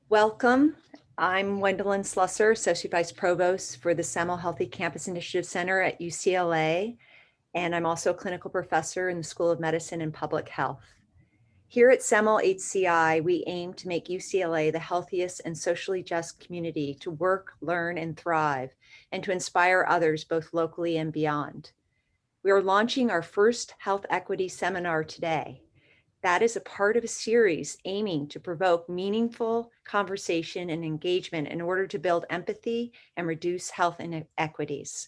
Welcome. I'm Wendelin Slusser, Associate Vice Provost for the Semel Healthy Campus Initiative Center at UCLA, and I'm also a clinical professor in the School of Medicine and Public Health. Here at Semel HCI, we aim to make UCLA the healthiest and socially just community to work, learn, and thrive, and to inspire others both locally and beyond. We are launching our first health equity seminar today. That is a part of a series aiming to provoke meaningful conversation and engagement in order to build empathy and reduce health inequities.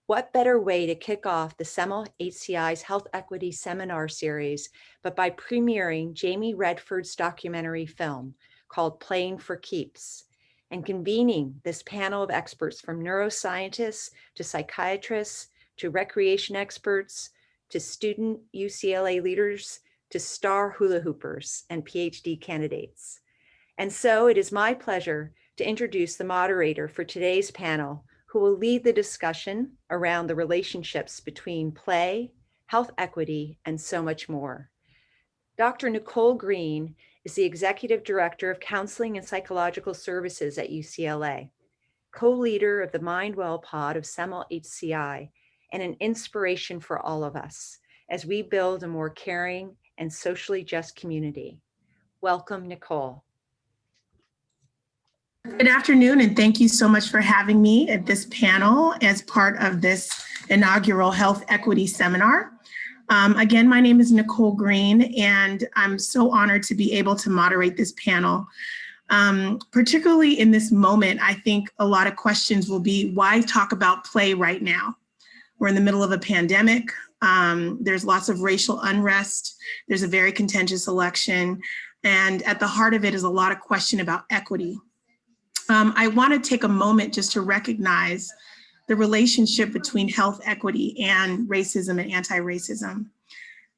What better way to kick off the Semel HCI's Health Equity Seminar Series, but by premiering Jamie Redford's documentary film called Playing for Keeps, and convening this panel of experts from neuroscientists to psychiatrists to recreation experts to student UCLA leaders to star hula hoopers and PhD candidates. And so it is my pleasure to introduce the moderator for today's panel, who will lead the discussion around the relationships between play, health equity, and so much more. Dr. Nicole Green is the Executive Director of Counseling and Psychological Services at UCLA, co-leader of the MindWell pod of Semel HCI, and an inspiration for all of us as we build a more caring and socially just community. Welcome, Nicole. Good afternoon, and thank you so much for having me at this panel as part of this inaugural Health Equity Seminar. Again, my name is Nicole Green, and I'm so honored to be able to moderate this panel. Particularly in this moment, I think a lot of questions will be, why talk about play right now? We're in the middle of a pandemic. There's lots of racial unrest. There's a very contentious election. And at the heart of it is a lot of question about equity. I want to take a moment just to recognize the relationship between health equity and racism and anti-racism.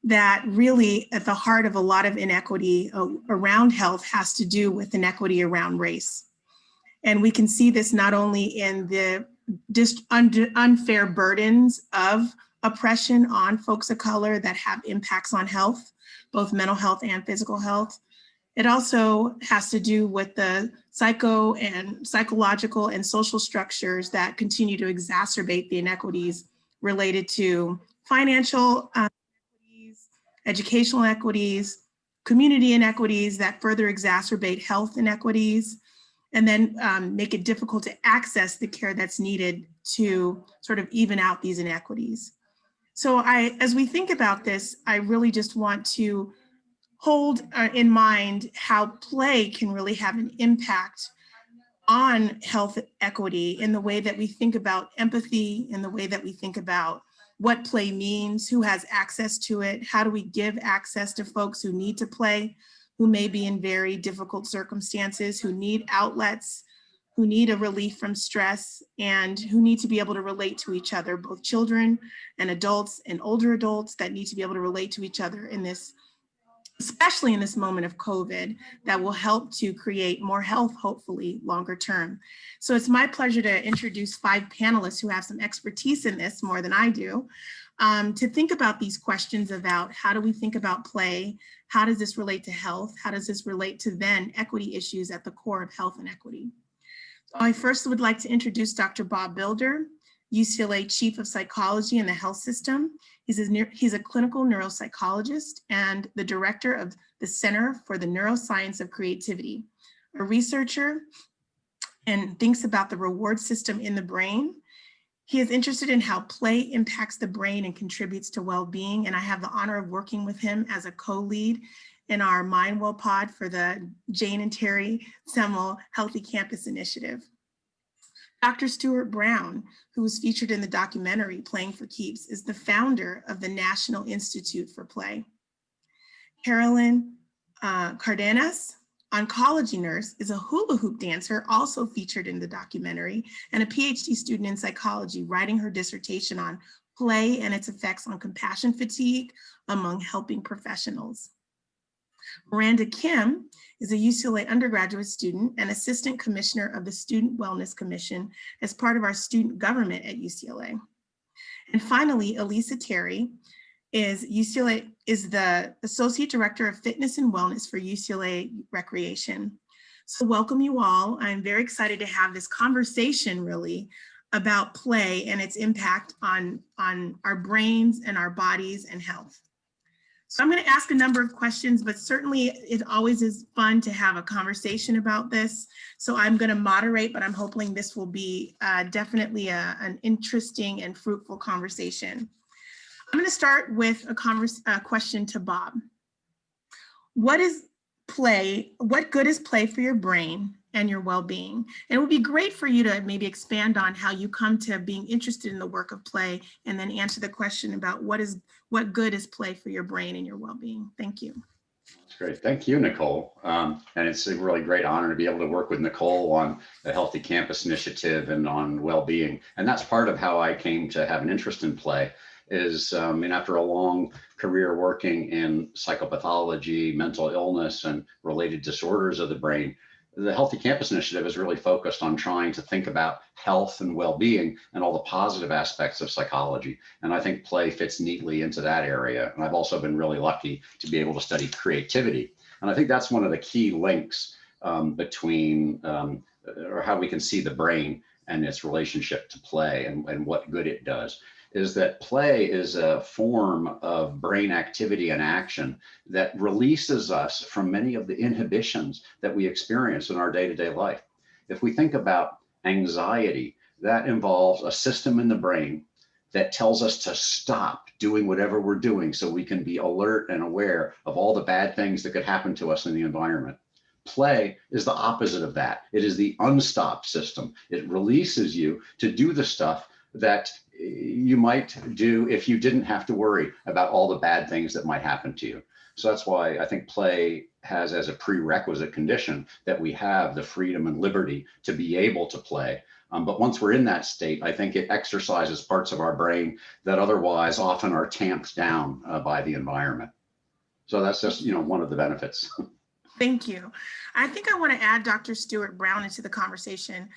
That really at the heart of a lot of inequity around health has to do with inequity around race. And we can see this not only in the unfair burdens of oppression on folks of color that have impacts on health, both mental health and physical health. It also has to do with the psychological and social structures that continue to exacerbate the inequities related to financial inequities, educational inequities, community inequities that further exacerbate health inequities, and then make it difficult to access the care that's needed to sort of even out these inequities. So as we think about this, I really just want to hold in mind how play can really have an impact on health equity in the way that we think about empathy, in the way that we think about what play means, who has access to it, how do we give access to folks who need to play, who may be in very difficult circumstances, who need outlets, who need a relief from stress, and who need to be able to relate to each other, both children and adults and older adults that need to be able to relate to each other in this, especially in this moment of COVID, that will help to create more health, hopefully longer term. So it's my pleasure to introduce 5 panelists who have some expertise in this more than I do, to think about these questions about how do we think about play, how does this relate to health, how does this relate to then equity issues at the core of health and equity. So I first would like to introduce Dr. Bob Bilder, UCLA Chief of Psychology in the Health System. He's a clinical neuropsychologist and the director of the Center for the Neuroscience of Creativity, a researcher and thinks about the reward system in the brain. He is interested in how play impacts the brain and contributes to well-being, and I have the honor of working with him as a co-lead in our MindWell pod for the Jane and Terry Semel Healthy Campus Initiative. Dr. Stuart Brown, who was featured in the documentary Playing for Keeps, is the founder of the National Institute for Play. Carolyn Cárdenas, oncology nurse, is a hula hoop dancer also featured in the documentary and a PhD student in psychology, writing her dissertation on play and its effects on compassion fatigue among helping professionals. Miranda Kim is a UCLA undergraduate student and assistant commissioner of the Student Wellness Commission as part of our student government at UCLA. And finally, Elisa Terry is the Associate Director of Fitness and Wellness for UCLA Recreation. So welcome you all. I'm very excited to have this conversation really about play and its impact on our brains and our bodies and health. So I'm going to ask a number of questions, but certainly it always is fun to have a conversation about this. So I'm going to moderate, but I'm hoping this will be definitely an interesting and fruitful conversation. I'm going to start with a question to Bob. What is play? What good is play for your brain and your well-being? And it would be great for you to maybe expand on how you come to being interested in the work of play, and then answer the question about what good is play for your brain and your well-being. Thank you. That's great. Thank you, Nicole. And it's a really great honor to be able to work with Nicole on the Healthy Campus Initiative and on well-being. And that's part of how I came to have an interest in play is, after a long career working in psychopathology, mental illness, and related disorders of the brain, the Healthy Campus Initiative is really focused on trying to think about health and well-being and all the positive aspects of psychology. And I think play fits neatly into that area. And I've also been really lucky to be able to study creativity. And I think that's one of the key links between or how we can see the brain and its relationship to play and what good it does. Is that play is a form of brain activity and action that releases us from many of the inhibitions that we experience in our day-to-day life. If we think about anxiety, that involves a system in the brain that tells us to stop doing whatever we're doing so we can be alert and aware of all the bad things that could happen to us in the environment. Play is the opposite of that. It is the unstop system. It releases you to do the stuff that you might do if you didn't have to worry about all the bad things that might happen to you. So that's why I think play has as a prerequisite condition that we have the freedom and liberty to be able to play. But once we're in that state, I think it exercises parts of our brain that otherwise often are tamped down by the environment. So that's just, one of the benefits. Thank you. I think I want to add Dr. Stuart Brown into the conversation.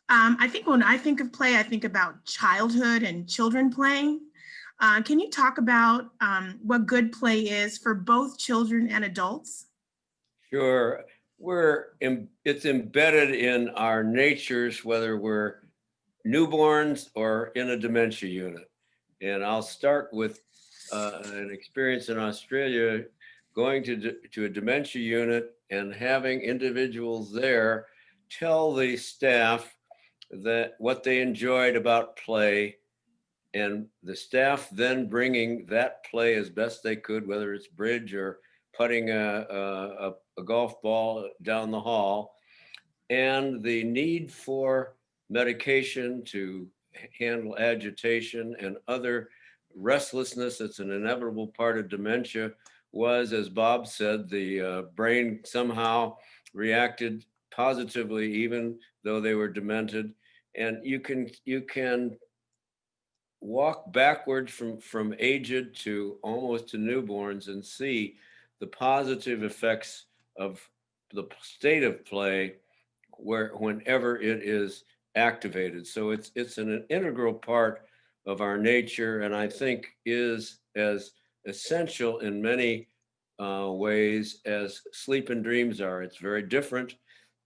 I think when I think of play, I think about childhood and children playing. Can you talk about what good play is for both children and adults? Sure. It's embedded in our natures, whether we're newborns or in a dementia unit. And I'll start with an experience in Australia, going to a dementia unit and having individuals there tell the staff that what they enjoyed about play, and the staff then bringing that play as best they could, whether it's bridge or putting a golf ball down the hall, and the need for medication to handle agitation and other restlessness that's an inevitable part of dementia was, as Bob said, the brain somehow reacted positively even though they were demented. And you can walk backwards from aged to almost to newborns and see the positive effects of the state of play whenever it is activated. So it's an integral part of our nature, and I think is as essential in many ways as sleep and dreams are. It's very different,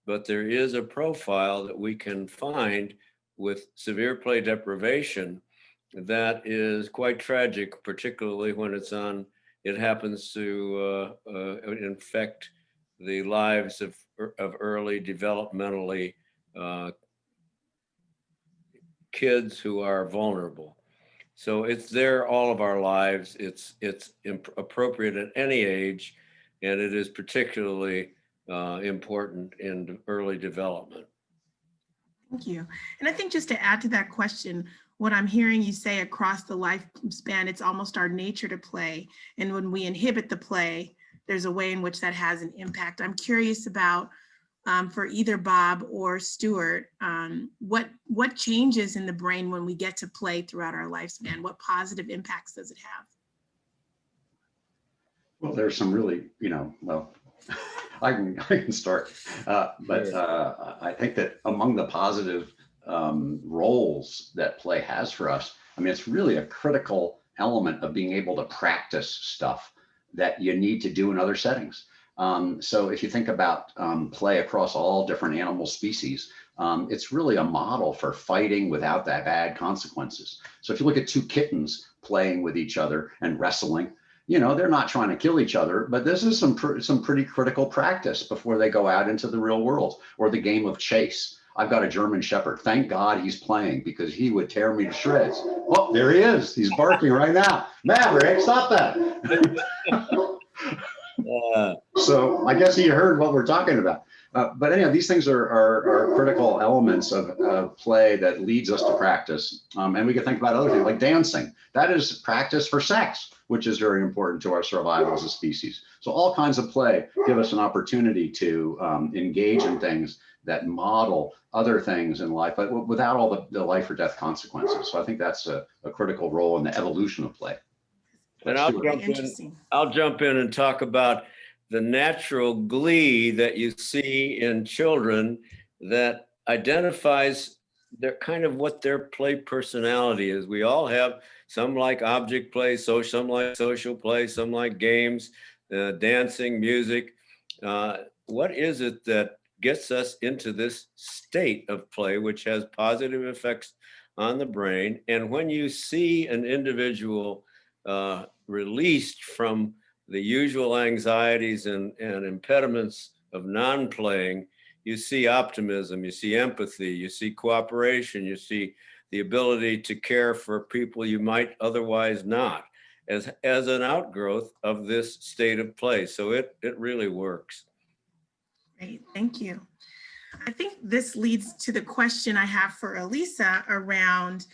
but there is a profile that we can find with severe play deprivation that is quite tragic, particularly when it happens to infect the lives of early developmentally kids who are vulnerable. So it's there all of our lives. It's appropriate at any age, and it is particularly important in early development. Thank you. And I think just to add to that question, what I'm hearing you say across the lifespan, it's almost our nature to play. And when we inhibit the play, there's a way in which that has an impact. I'm curious about, for either Bob or Stuart, what changes in the brain when we get to play throughout our lifespan? What positive impacts does it have? Well, there's some really, I can start, but I think that among the positive roles that play has for us, it's really a critical element of being able to practice stuff that you need to do in other settings. So if you think about play across all different animal species, it's really a model for fighting without that bad consequences. So if you look at two kittens playing with each other and wrestling, you know, they're not trying to kill each other, but this is some pretty critical practice before they go out into the real world. Or the game of chase. I've got a German Shepherd. Thank God he's playing, because he would tear me to shreds. Oh, there he is. He's barking right now. Maverick, stop that. So I guess he heard what we're talking about. But anyhow, these things are critical elements of play that leads us to practice. And we can think about other things like dancing. That is practice for sex, which is very important to our survival as a species. So all kinds of play give us an opportunity to engage in things that model other things in life, but without all the life or death consequences. So I think that's a critical role in the evolution of play. And I'll jump in and talk about the natural glee that you see in children that identifies their kind of what their play personality is. We all have some like object play, some like social play, some like games, dancing, music. What is it that gets us into this state of play, which has positive effects on the brain? And when you see an individual released from the usual anxieties and impediments of non-playing, you see optimism, you see empathy, you see cooperation, you see the ability to care for people you might otherwise not, as an outgrowth of this state of play. So it really works. Great, thank you. I think this leads to the question I have for Elisa around,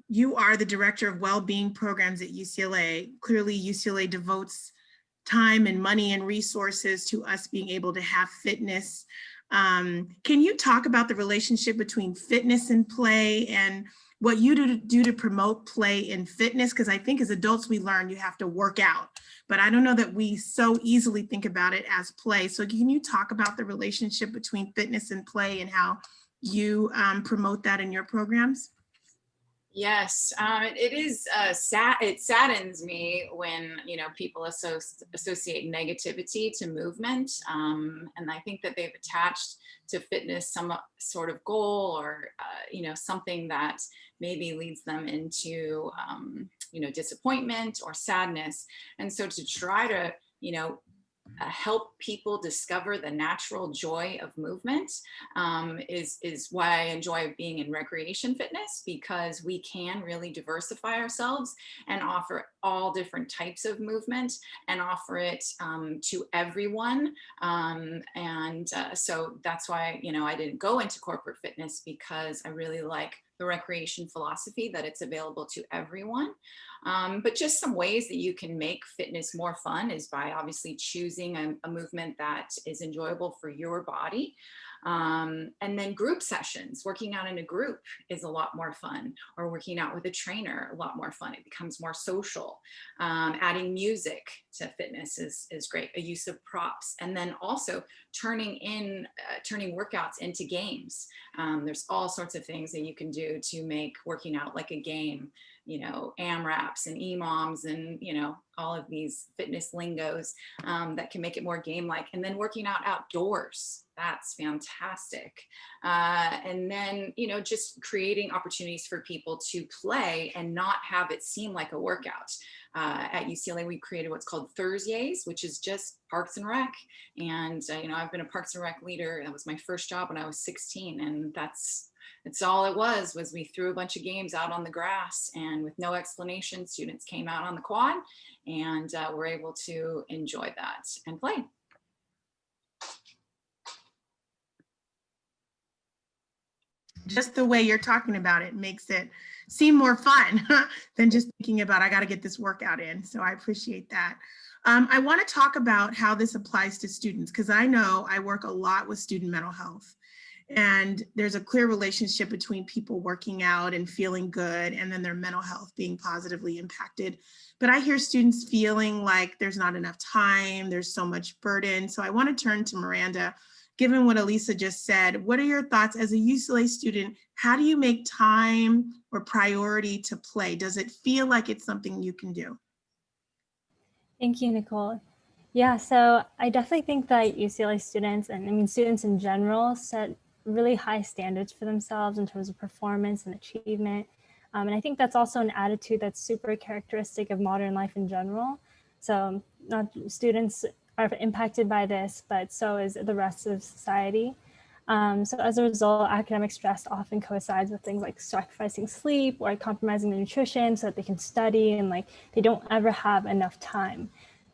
you are the director of well-being programs at UCLA. Clearly UCLA devotes time and money and resources to us being able to have fitness. Can you talk about the relationship between fitness and play and what you do to promote play and fitness? Because I think as adults, we learn you have to work out, but I don't know that we so easily think about it as play. So can you talk about the relationship between fitness and play and how you promote that in your programs? Yes, it is it saddens me when, you know, people associate negativity to movement, and I think that they've attached to fitness some sort of goal or you know, something that maybe leads them into you know, disappointment or sadness. And so to try to, you know, help people discover the natural joy of movement is why I enjoy being in recreation fitness, because we can really diversify ourselves and offer all different types of movement and offer it to everyone. So that's why, you know, I didn't go into corporate fitness, because I really like the recreation philosophy that it's available to everyone. But just some ways that you can make fitness more fun is by obviously choosing a movement that is enjoyable for your body. And then group sessions, working out in a group is a lot more fun, or working out with a trainer, a lot more fun. It becomes more social. Adding music to fitness is great, a use of props, and then also turning workouts into games. There's all sorts of things that you can do to make working out like a game, you know, AMRAPs and EMOMs and, you know, all of these fitness lingos that can make it more game-like. And then working out outdoors, that's fantastic. And then, you know, just creating opportunities for people to play and not have it seem like a workout. At UCLA, we created what's called Thursdays, which is just Parks and Rec. And, you know, I've been a Parks and Rec leader. That was my first job when I was 16. And that's all it was we threw a bunch of games out on the grass, and with no explanation, students came out on the quad and were able to enjoy that and play. Just the way you're talking about it makes it seem more fun than just thinking about, I got to get this workout in. So I appreciate that. I want to talk about how this applies to students, because I know I work a lot with student mental health. And there's a clear relationship between people working out and feeling good and then their mental health being positively impacted. But I hear students feeling like there's not enough time, there's so much burden. So I want to turn to Miranda. Given what Elisa just said, what are your thoughts as a UCLA student? How do you make time or priority to play? Does it feel like it's something you can do? Thank you, Nicole. Yeah, so I definitely think that UCLA students, and I mean students in general, set really high standards for themselves in terms of performance and achievement. And I think that's also an attitude that's super characteristic of modern life in general. So not students are impacted by this, but so is the rest of society. So as a result, academic stress often coincides with things like sacrificing sleep or compromising their nutrition so that they can study, and like they don't ever have enough time.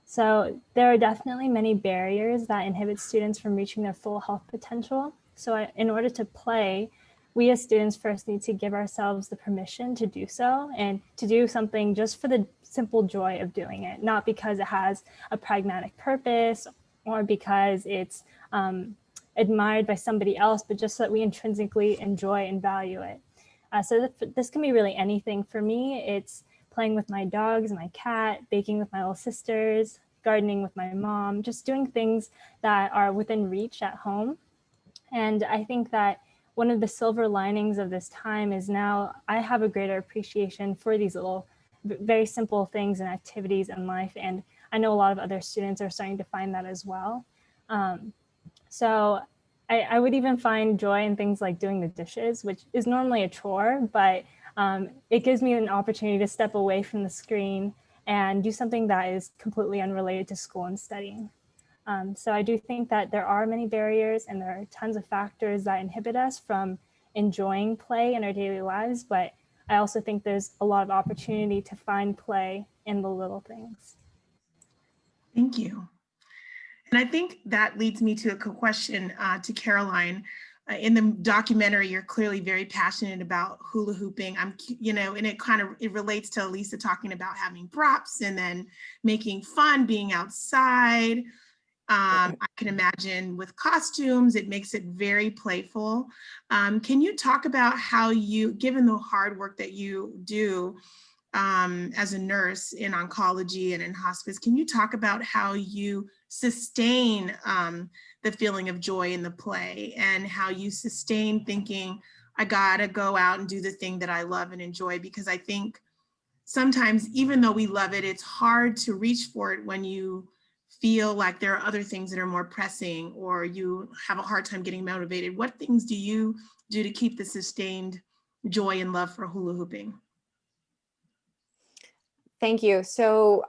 So there are definitely many barriers that inhibit students from reaching their full health potential. So in order to play, we as students first need to give ourselves the permission to do so, and to do something just for the simple joy of doing it, not because it has a pragmatic purpose or because it's admired by somebody else, but just so that we intrinsically enjoy and value it. So this can be really anything. For me, it's playing with my dogs, my cat, baking with my little sisters, gardening with my mom, just doing things that are within reach at home. And I think that one of the silver linings of this time is now I have a greater appreciation for these little, very simple things and activities in life. And I know a lot of other students are starting to find that as well. So I would even find joy in things like doing the dishes, which is normally a chore, but it gives me an opportunity to step away from the screen and do something that is completely unrelated to school and studying. So I do think that there are many barriers and there are tons of factors that inhibit us from enjoying play in our daily lives, but I also think there's a lot of opportunity to find play in the little things. Thank you. And I think that leads me to a question to Caroline. In the documentary, you're clearly very passionate about hula hooping. And it relates to Elisa talking about having props and then making fun, being outside. I can imagine with costumes, it makes it very playful. Can you talk about how you, given the hard work that you do as a nurse in oncology and in hospice, can you talk about how you sustain the feeling of joy in the play and how you sustain thinking, I gotta go out and do the thing that I love and enjoy? Because I think sometimes, even though we love it, it's hard to reach for it when you feel like there are other things that are more pressing or you have a hard time getting motivated. What things do you do to keep the sustained joy and love for hula hooping? Thank you. So,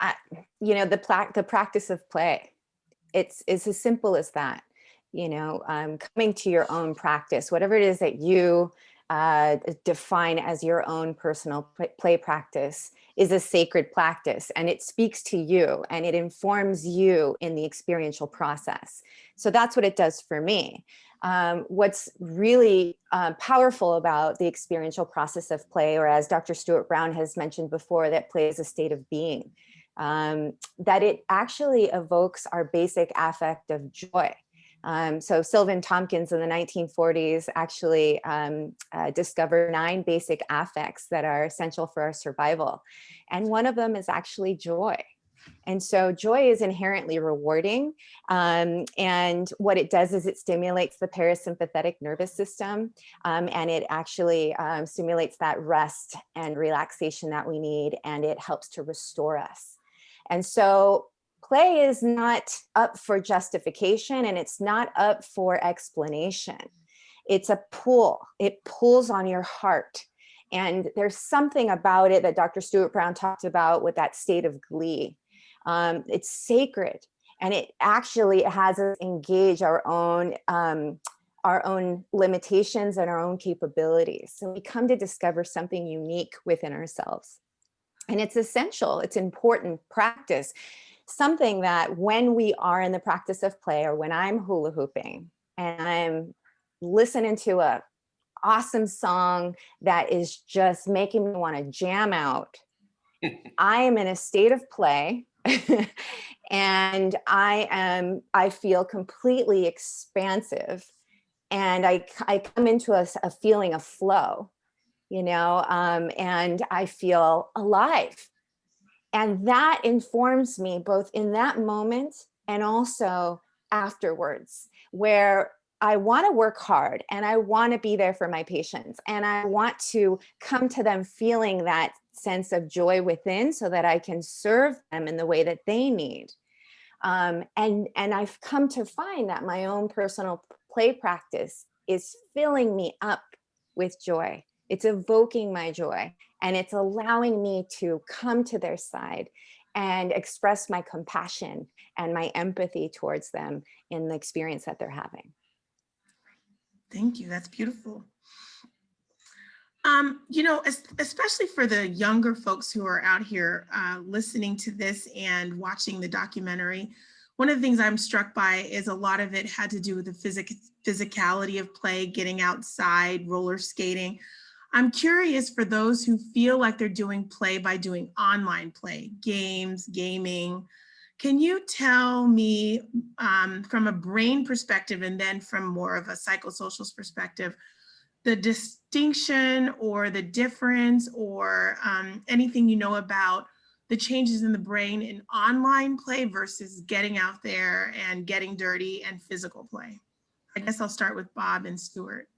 the practice of play, it's as simple as that. Coming to your own practice, whatever it is that you define as your own personal play practice, is a sacred practice, and it speaks to you and it informs you in the experiential process. So that's what it does for me. What's really powerful about the experiential process of play, or as Dr. Stuart Brown has mentioned before, that play is a state of being, that it actually evokes our basic affect of joy. So Sylvan Tompkins in the 1940s actually discovered 9 basic affects that are essential for our survival. And one of them is actually joy. And so joy is inherently rewarding. And what it does is it stimulates the parasympathetic nervous system. And it actually stimulates that rest and relaxation that we need. And it helps to restore us. And so play is not up for justification and it's not up for explanation. It's a pull. It pulls on your heart. And there's something about it that Dr. Stuart Brown talked about with that state of glee. It's sacred, and it actually has us engage our own limitations and our own capabilities. So we come to discover something unique within ourselves. And it's essential, it's important practice. Something that when we are in the practice of play, or when I'm hula hooping and I'm listening to a awesome song that is just making me want to jam out, I am in a state of play and I feel completely expansive, and I come into a feeling of flow, and I feel alive. And that informs me both in that moment and also afterwards, where I want to work hard and I want to be there for my patients and I want to come to them feeling that sense of joy within so that I can serve them in the way that they need. And I've come to find that my own personal play practice is filling me up with joy. It's evoking my joy, and it's allowing me to come to their side and express my compassion and my empathy towards them in the experience that they're having. Thank you. That's beautiful. You know, especially for the younger folks who are out here listening to this and watching the documentary, one of the things I'm struck by is a lot of it had to do with the physicality of play, getting outside, roller skating. I'm curious for those who feel like they're doing play by doing online play, games, gaming. Can you tell me from a brain perspective and then from more of a psychosocial perspective, the distinction or the difference or anything you know about the changes in the brain in online play versus getting out there and getting dirty and physical play? I guess I'll start with Bob and Stuart.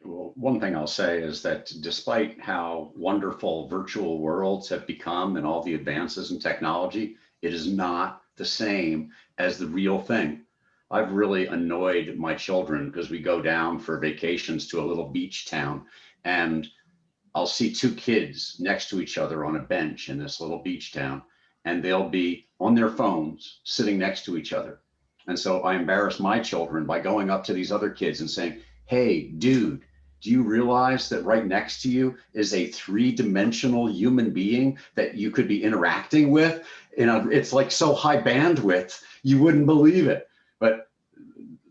Well, one thing I'll say is that despite how wonderful virtual worlds have become and all the advances in technology, it is not the same as the real thing. I've really annoyed my children because we go down for vacations to a little beach town, and I'll see two kids next to each other on a bench in this little beach town, and they'll be on their phones sitting next to each other. And so I embarrass my children by going up to these other kids and saying, "Hey, dude, do you realize that right next to you is a three-dimensional human being that you could be interacting with? You know, it's like so high bandwidth, you wouldn't believe it." But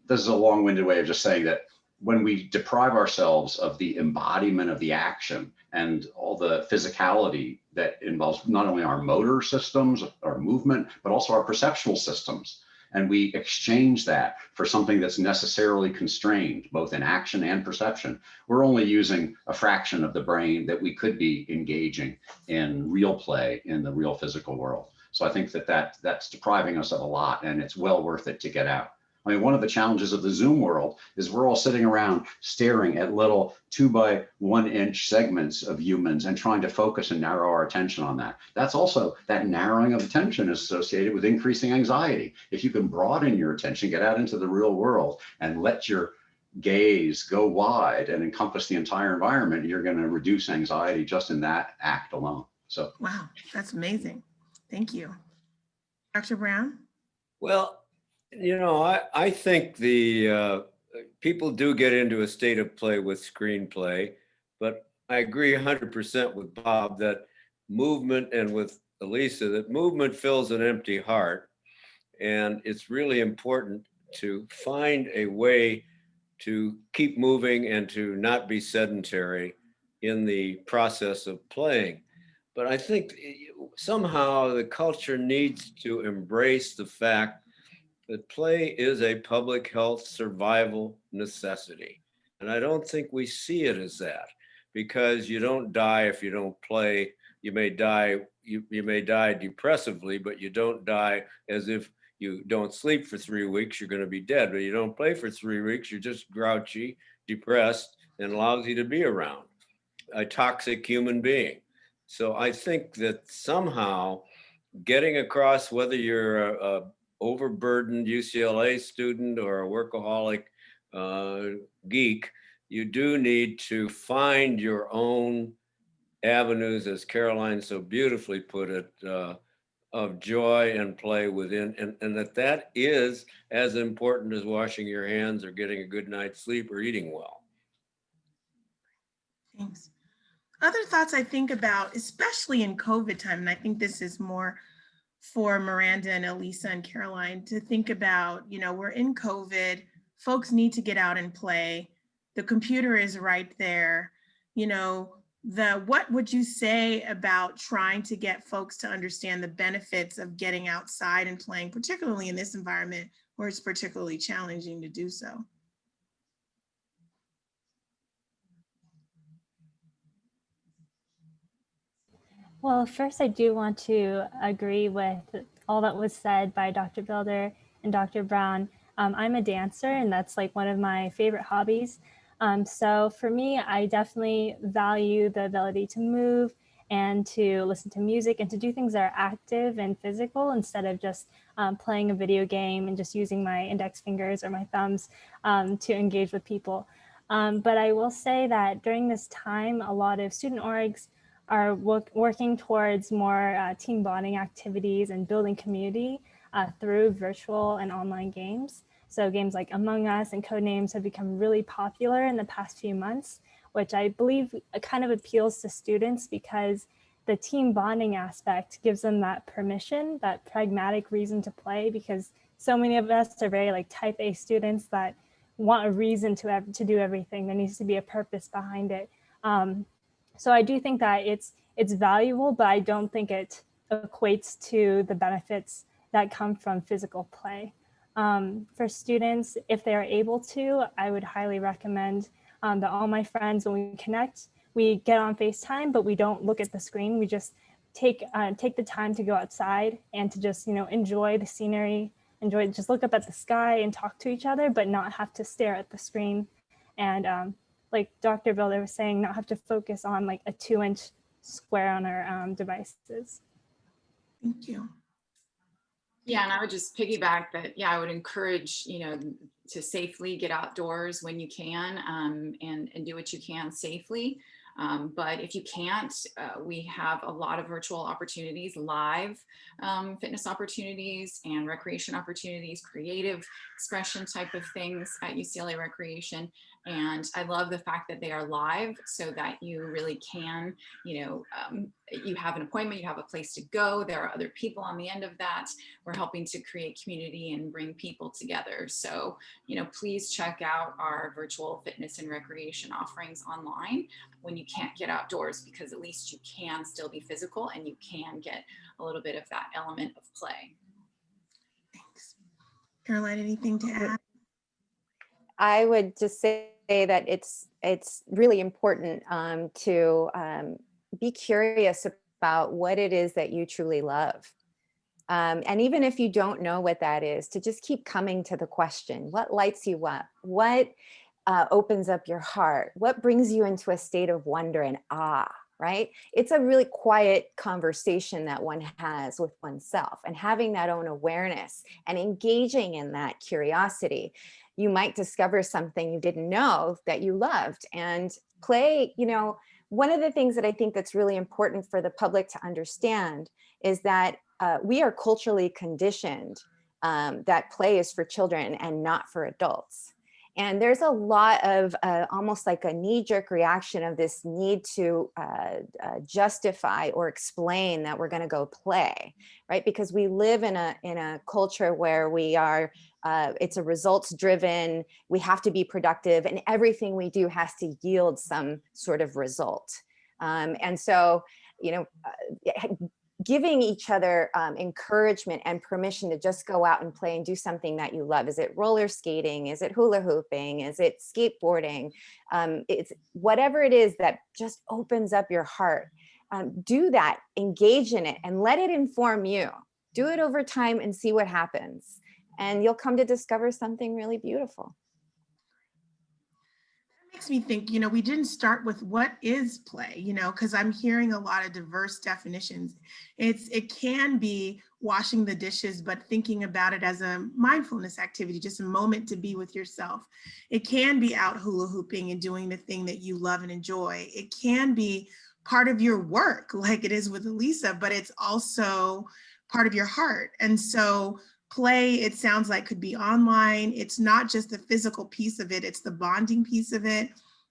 this is a long-winded way of just saying that when we deprive ourselves of the embodiment of the action and all the physicality that involves not only our motor systems, our movement, but also our perceptual systems, and we exchange that for something that's necessarily constrained, both in action and perception, we're only using a fraction of the brain that we could be engaging in real play in the real physical world. So I think that's depriving us of a lot, and it's well worth it to get out. I mean, one of the challenges of the Zoom world is we're all sitting around staring at little 2 by 1 inch segments of humans and trying to focus and narrow our attention on that. That's also, that narrowing of attention is associated with increasing anxiety. If you can broaden your attention, get out into the real world and let your gaze go wide and encompass the entire environment, you're going to reduce anxiety just in that act alone. So, wow, that's amazing. Thank you. Dr. Brown? Well, you know, I think the people do get into a state of play with screenplay, but I agree 100% with Bob that movement, and with Elisa, that movement fills an empty heart. And it's really important to find a way to keep moving and to not be sedentary in the process of playing. But I think somehow the culture needs to embrace the fact that play is a public health survival necessity. And I don't think we see it as that, because you don't die if you don't play. You may die, you may die depressively, but you don't die as if you don't sleep for 3 weeks, you're going to be dead. But you don't play for 3 weeks, you're just grouchy, depressed, and lousy to be around, a toxic human being. So I think that somehow getting across, whether you're a overburdened UCLA student or a workaholic geek, you do need to find your own avenues, as Caroline so beautifully put it, of joy and play within, and that is as important as washing your hands or getting a good night's sleep or eating well. Thanks. Other thoughts I think about, especially in COVID time, and I think this is more for Miranda and Elisa and Caroline to think about, you know, we're in COVID, folks need to get out and play. The computer is right there. You know, what would you say about trying to get folks to understand the benefits of getting outside and playing, particularly in this environment where it's particularly challenging to do so? Well, first, I do want to agree with all that was said by Dr. Bilder and Dr. Brown. I'm a dancer, and that's like one of my favorite hobbies. So for me, I definitely value the ability to move and to listen to music and to do things that are active and physical instead of just playing a video game and just using my index fingers or my thumbs to engage with people. But I will say that during this time, a lot of student orgs are working towards more team bonding activities and building community through virtual and online games. So games like Among Us and Codenames have become really popular in the past few months, which I believe kind of appeals to students because the team bonding aspect gives them that permission, that pragmatic reason to play, because so many of us are very like type A students that want a reason to do everything. There needs to be a purpose behind it. So I do think that it's valuable, but I don't think it equates to the benefits that come from physical play. For students, if they are able to, I would highly recommend that all my friends, when we connect, we get on FaceTime, but we don't look at the screen. We just take the time to go outside and to just, enjoy the scenery, just look up at the sky and talk to each other, but not have to stare at the screen. And like Dr. Bilder was saying, not have to focus on like a 2-inch square on our devices. Thank you. Yeah, and I would just piggyback that, yeah, I would encourage, to safely get outdoors when you can and do what you can safely. But if you can't, we have a lot of virtual opportunities, live fitness opportunities and recreation opportunities, creative expression type of things at UCLA Recreation. And I love the fact that they are live so that you really can, you have an appointment, you have a place to go. There are other people on the end of that. We're helping to create community and bring people together. So, please check out our virtual fitness and recreation offerings online when you can't get outdoors, because at least you can still be physical and you can get a little bit of that element of play. Thanks. Caroline, anything to add? I would just say that it's really important to be curious about what it is that you truly love. And even if you don't know what that is, to just keep coming to the question, what lights you up? What opens up your heart? What brings you into a state of wonder and awe, right? It's a really quiet conversation that one has with oneself, and having that own awareness and engaging in that curiosity, you might discover something you didn't know that you loved. And play, one of the things that I think that's really important for the public to understand is that we are culturally conditioned that play is for children and not for adults. And there's a lot of almost like a knee-jerk reaction of this need to justify or explain that we're going to go play, right? Because we live in a culture where we are, it's a results-driven, we have to be productive, and everything we do has to yield some sort of result. And so, giving each other encouragement and permission to just go out and play and do something that you love. Is it roller skating? Is it hula hooping? Is it skateboarding? It's whatever it is that just opens up your heart. Do that, engage in it, and let it inform you. Do it over time and see what happens. And you'll come to discover something really beautiful. Makes me think, we didn't start with what is play, because I'm hearing a lot of diverse definitions. It can be washing the dishes, but thinking about it as a mindfulness activity, just a moment to be with yourself. It can be out hula hooping and doing the thing that you love and enjoy. It can be part of your work, like it is with Elisa, but it's also part of your heart. And so play, it sounds like, could be online. It's not just the physical piece of it, it's the bonding piece of it,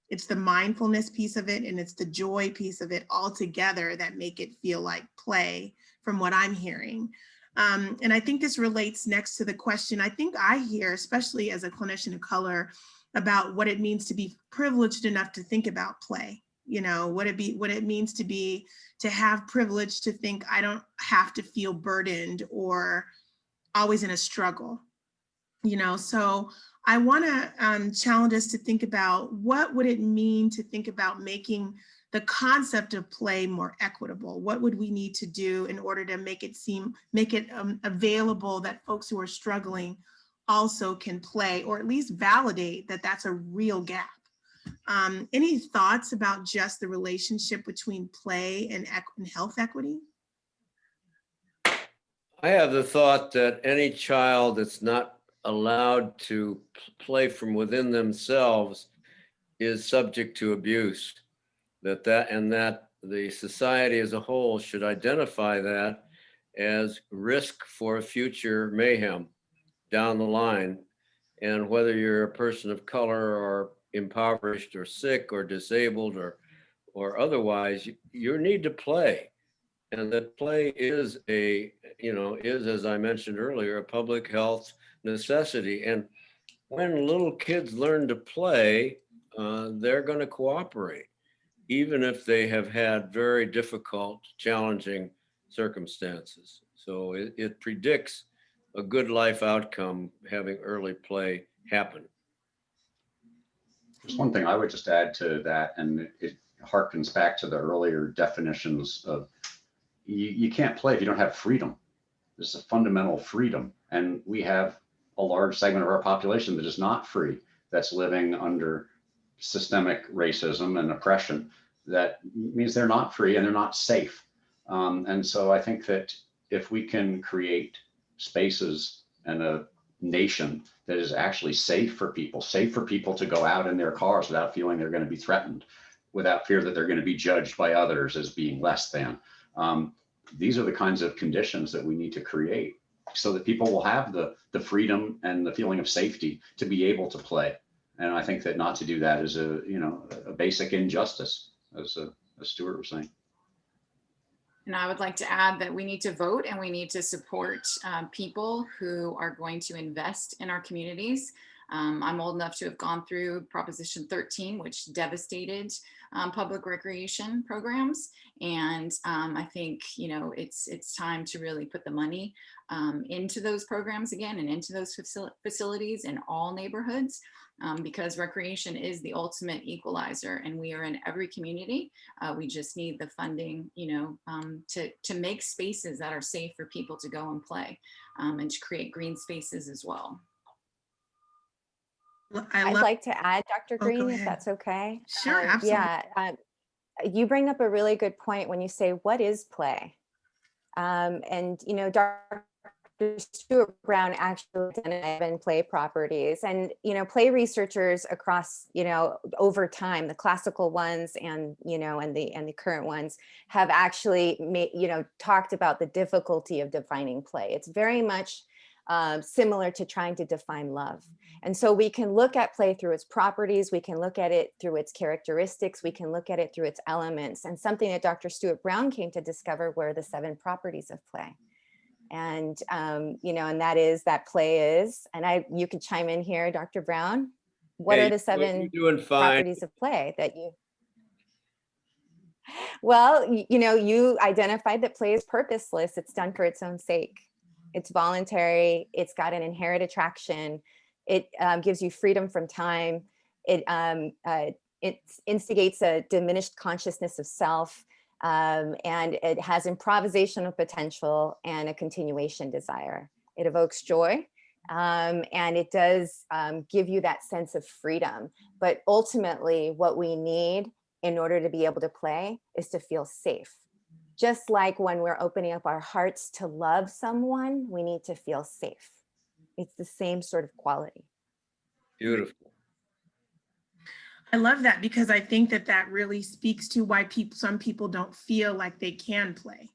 it's the mindfulness piece of it, and it's the joy piece of it all together that make it feel like play, from what I'm hearing. And I think this relates next to the question I think I hear, especially as a clinician of color, about what it means to be privileged enough to think about play. What it means to have privilege, to think I don't have to feel burdened or always in a struggle, so I want to challenge us to think about what would it mean to think about making the concept of play more equitable. What would we need to do in order to make it available that folks who are struggling also can play, or at least validate that that's a real gap. Any thoughts about just the relationship between play and health equity? I have the thought that any child that's not allowed to play from within themselves is subject to abuse. That the society as a whole should identify that as risk for future mayhem down the line. And whether you're a person of color or impoverished or sick or disabled or otherwise, you need to play. And that play is as I mentioned earlier, a public health necessity. And when little kids learn to play, they're going to cooperate, even if they have had very difficult, challenging circumstances. So it predicts a good life outcome having early play happen. There's one thing I would just add to that, and it harkens back to the earlier definitions of you can't play if you don't have freedom. This is a fundamental freedom. And we have a large segment of our population that is not free, that's living under systemic racism and oppression. That means they're not free and they're not safe. And so I think that if we can create spaces and a nation that is actually safe for people to go out in their cars without feeling they're going to be threatened, without fear that they're going to be judged by others as being less than. These are the kinds of conditions that we need to create so that people will have the freedom and the feeling of safety to be able to play. And I think that not to do that is a basic injustice, as Stuart was saying. And I would like to add that we need to vote and we need to support people who are going to invest in our communities. I'm old enough to have gone through Proposition 13, which devastated public recreation programs. And I think, it's time to really put the money into those programs again and into those facilities in all neighborhoods. Because recreation is the ultimate equalizer and we are in every community. We just need the funding, to make spaces that are safe for people to go and play and to create green spaces as well. I'd like to add, Dr. Green, if that's okay. Sure, absolutely. Yeah, you bring up a really good point when you say, what is play? And, Dr. Stuart Brown actually identified play properties, and play researchers across over time, the classical ones and and the current ones have actually talked about the difficulty of defining play. It's very much similar to trying to define love. And so we can look at play through its properties, we can look at it through its characteristics, we can look at it through its elements. And something that Dr. Stuart Brown came to discover were the 7 properties of play. And, and that play is, and you can chime in here, Dr. Brown, what are the 7 properties of play that you? Well, you identified that play is purposeless. It's done for its own sake. It's voluntary. It's got an inherent attraction. It gives you freedom from time. It instigates a diminished consciousness of self. And it has improvisational potential and a continuation desire. It evokes joy, and it does give you that sense of freedom. But ultimately, what we need in order to be able to play is to feel safe. Just like when we're opening up our hearts to love someone, we need to feel safe. It's the same sort of quality. Beautiful. I love that, because I think that really speaks to why some people don't feel like they can play,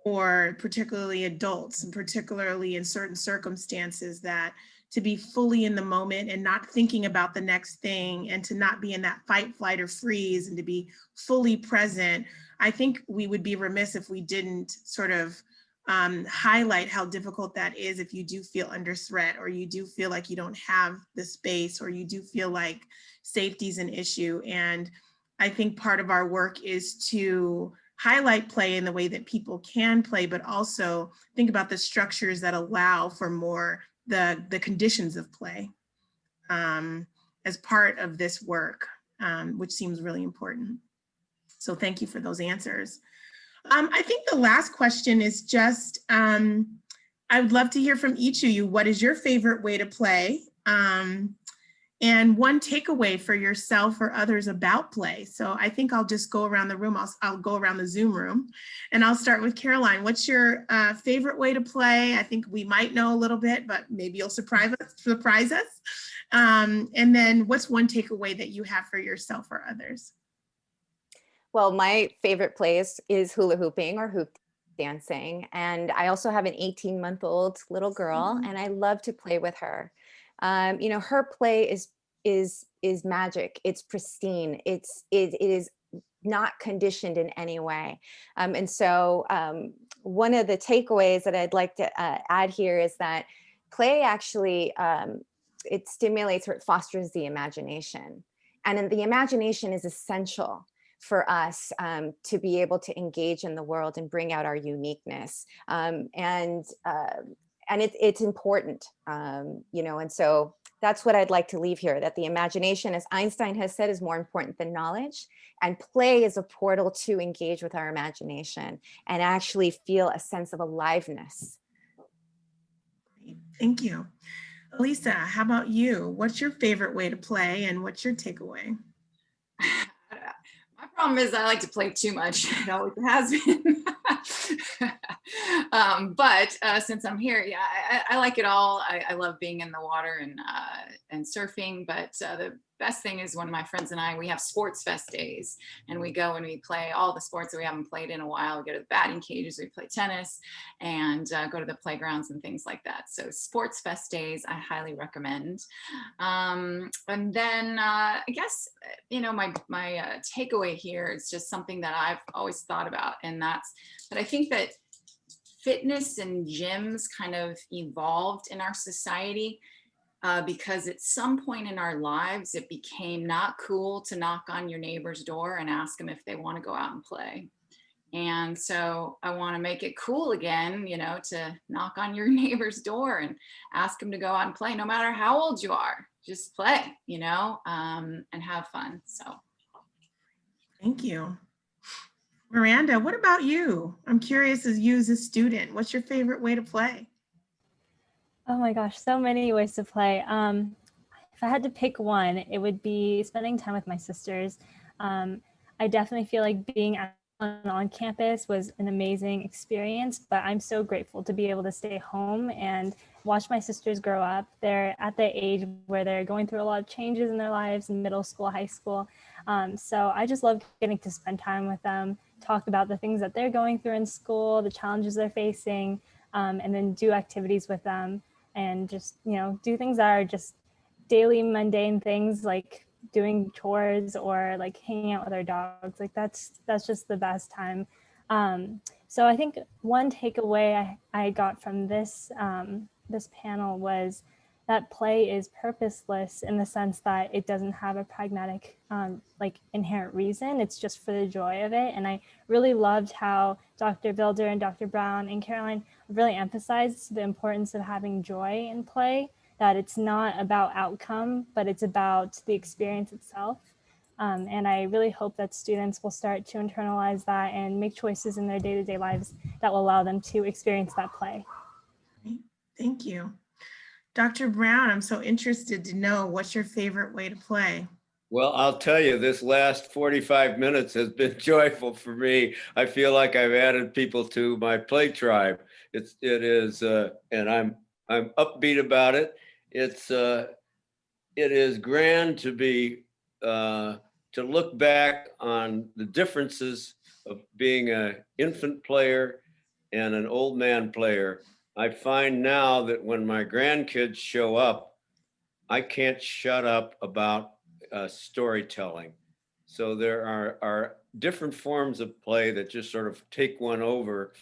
or particularly adults, and particularly in certain circumstances, that to be fully in the moment and not thinking about the next thing, and to not be in that fight, flight, or freeze, and to be fully present. I think we would be remiss if we didn't sort of highlight how difficult that is if you do feel under threat, or you do feel like you don't have the space, or you do feel like safety is an issue. And I think part of our work is to highlight play in the way that people can play, but also think about the structures that allow for more the conditions of play as part of this work, which seems really important. So thank you for those answers. I think the last question is just, I would love to hear from each of you. What is your favorite way to play? and one takeaway for yourself or others about play. So I think I'll just go around the room. I'll go around the Zoom room, and I'll start with Caroline. What's your favorite way to play? I think we might know a little bit, but maybe you'll surprise us. And then what's one takeaway that you have for yourself or others? Well, my favorite play is hula hooping or hoop dancing. And I also have an 18-month-old little girl, and I love to play with her. You know, her play is magic. It's pristine. It is not conditioned in any way. And so one of the takeaways that I'd like to add here is that play actually, it stimulates or it fosters the imagination. And the imagination is essential for us to be able to engage in the world and bring out our uniqueness. And it's important, you know, and so that's what I'd like to leave here, that the imagination, as Einstein has said, is more important than knowledge, and play is a portal to engage with our imagination and actually feel a sense of aliveness. Thank you. Elisa, how about you? What's your favorite way to play, and what's your takeaway? My problem is I like to play too much. It always has been. But since I'm here, yeah, I like it all. I love being in the water and surfing. But the best thing is when my friends and we have sports fest days, and we go and we play all the sports that we haven't played in a while. We go to the batting cages, we play tennis, and go to the playgrounds and things like that. So sports fest days, I highly recommend. And then I guess, you know, my takeaway here is just something that I've always thought about, and that's that I think that fitness and gyms kind of evolved in our society because at some point in our lives, it became not cool to knock on your neighbor's door and ask them if they want to go out and play. And so I want to make it cool again, you know, to knock on your neighbor's door and ask them to go out and play, no matter how old you are. Just play, you know, and have fun. So. Thank you. Miranda, what about you? I'm curious, as you as a student, what's your favorite way to play? Oh my gosh, so many ways to play. If I had to pick one, it would be spending time with my sisters. I definitely feel like being on campus was an amazing experience, but I'm so grateful to be able to stay home and watch my sisters grow up. They're at the age where they're going through a lot of changes in their lives in middle school, high school. So I just love getting to spend time with them, talk about the things that they're going through in school, the challenges they're facing, and then do activities with them and just, you know, do things that are just daily mundane things like doing chores or like hanging out with our dogs. Like that's just the best time. So I think one takeaway I got from this this panel was that play is purposeless in the sense that it doesn't have a pragmatic like inherent reason. It's just for the joy of it. And I really loved how Dr. Bilder and Dr. Brown and Caroline really emphasized the importance of having joy in play, that it's not about outcome, but it's about the experience itself. And I really hope that students will start to internalize that and make choices in their day-to-day lives that will allow them to experience that play. Thank you. Dr. Brown, I'm so interested to know, what's your favorite way to play? Well, I'll tell you, this last 45 minutes has been joyful for me. I feel like I've added people to my play tribe. It is, and I'm upbeat about it. It is grand to be to look back on the differences of being an infant player and an old man player. I find now that when my grandkids show up, I can't shut up about storytelling. So there are different forms of play that just sort of take one over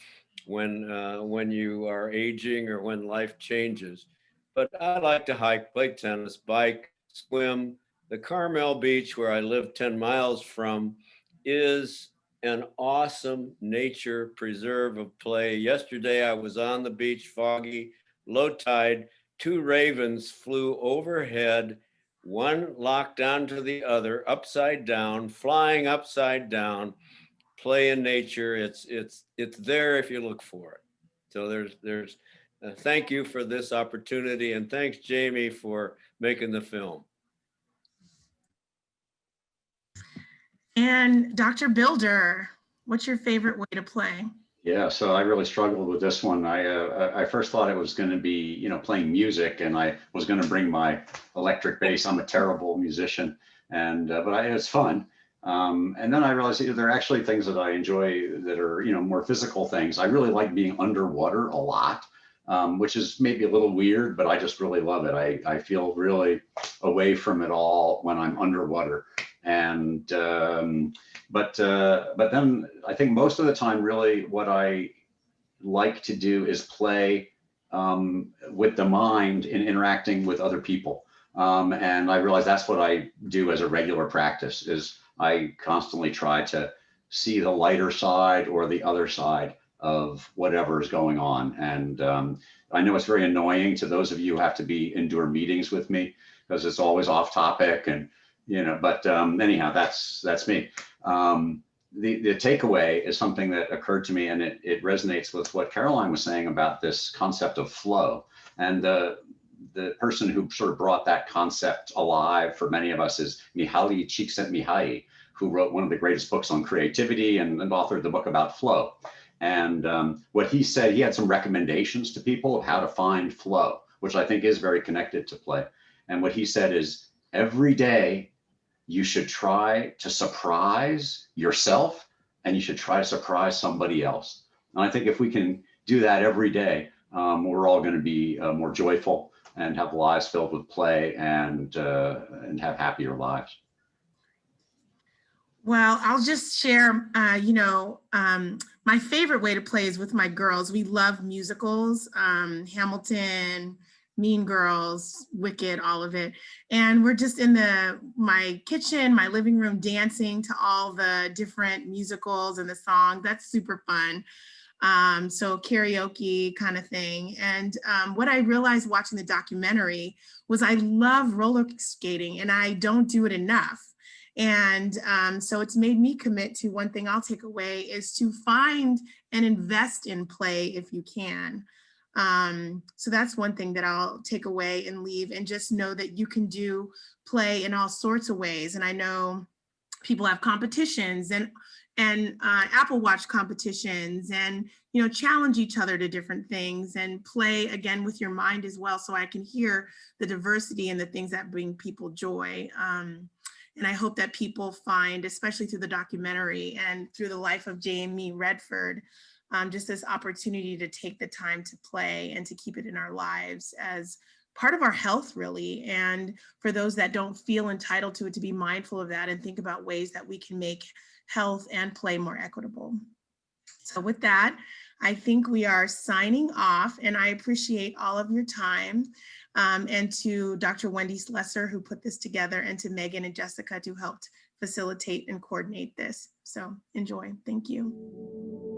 when you are aging or when life changes. But I like to hike, play tennis, bike, swim. The Carmel Beach, where I live 10 miles from, is an awesome nature preserve of play. Yesterday, I was on the beach, foggy, low tide. Two ravens flew overhead, one locked onto the other, upside down, flying upside down. Play in nature. It's there if you look for it. So there's thank you for this opportunity, and thanks, Jamie, for making the film. And Dr. Bilder, what's your favorite way to play? Yeah, so I really struggled with this one. I first thought it was going to be, playing music, and I was going to bring my electric bass. I'm a terrible musician, and but it's fun. And then I realized there are actually things that I enjoy that are, more physical things. I really like being underwater a lot, which is maybe a little weird, but I just really love it. I feel really away from it all when I'm underwater. And but then I think most of the time, really, what I like to do is play with the mind in interacting with other people. And I realize that's what I do as a regular practice. Is I constantly try to see the lighter side or the other side of whatever is going on. And I know it's very annoying to those of you who have to endure meetings with me, because it's always off topic, and but anyhow, that's me. The takeaway is something that occurred to me, and it resonates with what Caroline was saying about this concept of flow. And the person who sort of brought that concept alive for many of us is Mihaly Csikszentmihalyi, who wrote one of the greatest books on creativity and authored the book about flow. And what he said, he had some recommendations to people of how to find flow, which I think is very connected to play. And what he said is, every day you should try to surprise yourself, and you should try to surprise somebody else. And I think if we can do that every day, we're all going to be more joyful and have lives filled with play, and have happier lives. Well, I'll just share, my favorite way to play is with my girls. We love musicals, Hamilton, Mean Girls, Wicked, all of it. And we're just in my kitchen, my living room, dancing to all the different musicals and the songs. That's super fun. So karaoke kind of thing. And what I realized watching the documentary was I love roller skating, and I don't do it enough. And so it's made me commit to one thing I'll take away is to find and invest in play if you can. So that's one thing that I'll take away and leave, and just know that you can do play in all sorts of ways. And I know people have competitions and Apple Watch competitions, and challenge each other to different things, and play again with your mind as well, so I can hear the diversity and the things that bring people joy. And I hope that people find, especially through the documentary and through the life of Jamie Redford, just this opportunity to take the time to play and to keep it in our lives as part of our health, really. And for those that don't feel entitled to it, to be mindful of that and think about ways that we can make health and play more equitable. So with that, I think we are signing off, and I appreciate all of your time. And to Dr. Wendy Slusser, who put this together, and to Megan and Jessica, who helped facilitate and coordinate this. So enjoy. Thank you.